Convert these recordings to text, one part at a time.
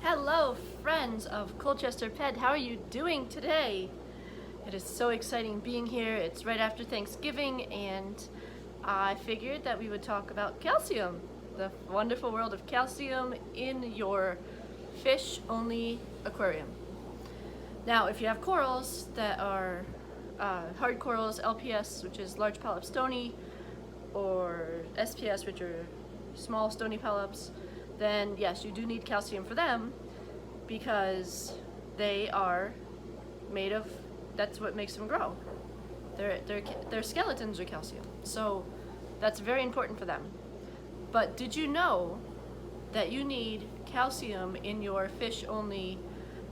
Hello, friends of Colchester Pet. How are you doing today? It is so exciting being here. It's right after Thanksgiving, and I figured that we would talk about calcium, the wonderful world of calcium in your fish-only aquarium. Now, if you have corals that are hard corals, LPS, which is large polyp stony, or SPS, which are small stony polyps, then yes, you do need calcium for them because they are made of, that's what makes them grow. Their skeletons are calcium, so that's very important for them. But did you know that you need calcium in your fish-only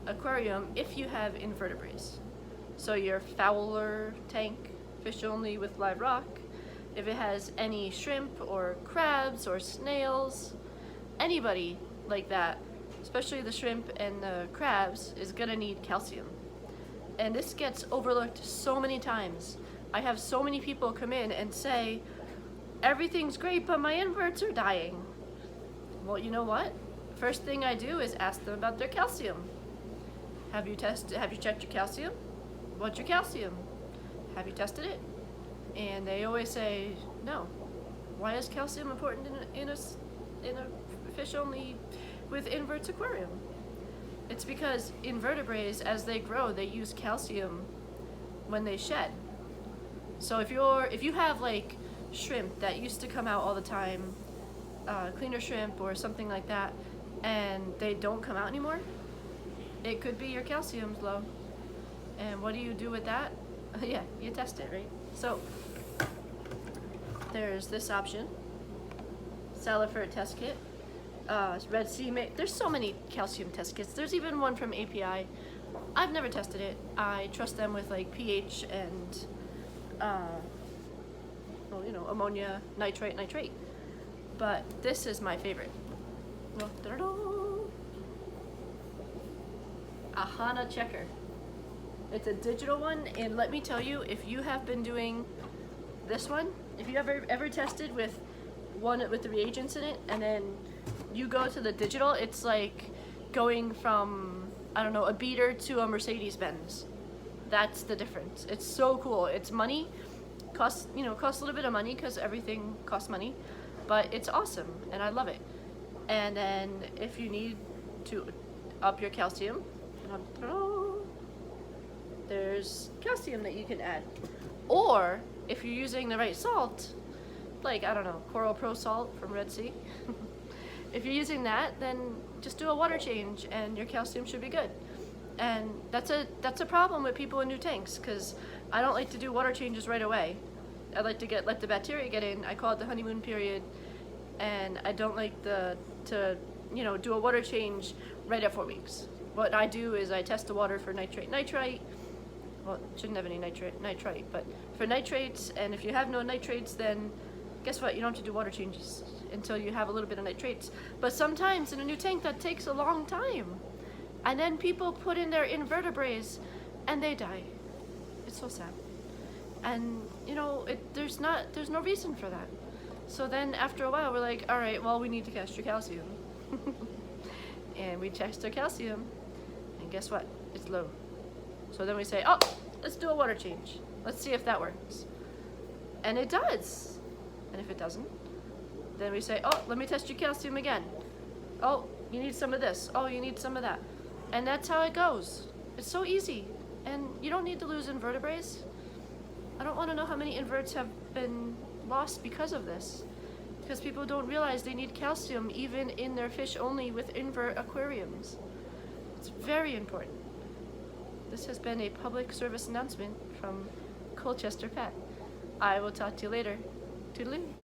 aquarium if you have invertebrates? So your Fowler tank, fish-only with live rock, if it has any shrimp or crabs or snails, anybody like that, especially the shrimp and the crabs, is gonna need calcium. And this gets overlooked so many times. I have so many people come in and say, everything's great, but my inverts are dying. Well, you know what? First thing I do is ask them about their calcium. Have you checked your calcium? What's your calcium? Have you tested it? And they always say, no. Why is calcium important in a fish-only with inverts aquarium? It's because invertebrates, as they grow, they use calcium when they shed. So if you have like shrimp that used to come out all the time, cleaner shrimp or something like that, and they don't come out anymore, it could be your calcium's low. And what do you do with that? Yeah, you test it, right? So there's this option, Salifert test kit. Red Sea, there's so many calcium test kits. There's even one from API. I've never tested it. I trust them with like pH and, well, you know, ammonia, nitrate. But this is my favorite. Ahana Checker. It's a digital one, and let me tell you, if you have been doing this one, if you ever tested with the reagents in it, and then you go to the digital, it's like going from, I don't know, a beater to a Mercedes-Benz. That's the difference. It's so cool. It's money, costs a little bit of money because everything costs money, but it's awesome and I love it. And then if you need to up your calcium, there's calcium that you can add. Or if you're using the right salt, like, I don't know, Coral Pro salt from Red Sea. If you're using that, then just do a water change and your calcium should be good. And that's a problem with people in new tanks, because I don't like to do water changes right away. I like to let the bacteria get in. I call it the honeymoon period, and I don't like to do a water change right at 4 weeks. What I do is I test the water for nitrite. Well, it shouldn't have any nitrite, but for nitrates, and if you have no nitrates, then guess what? You don't have to do water changes until you have a little bit of nitrates. But sometimes in a new tank that takes a long time. And then people put in their invertebrates and they die. It's so sad. And you know, there's no reason for that. So then after a while we're like, all right, well, we need to test your calcium. And we test their calcium, and guess what? It's low. So then we say, oh, let's do a water change. Let's see if that works. And it does. And if it doesn't, then we say, oh, let me test your calcium again. Oh, you need some of this. Oh, you need some of that. And that's how it goes. It's so easy. And you don't need to lose invertebrates. I don't want to know how many inverts have been lost because of this. Because people don't realize they need calcium even in their fish only with invert aquariums. It's very important. This has been a public service announcement from Colchester Pet. I will talk to you later. Toodaloo.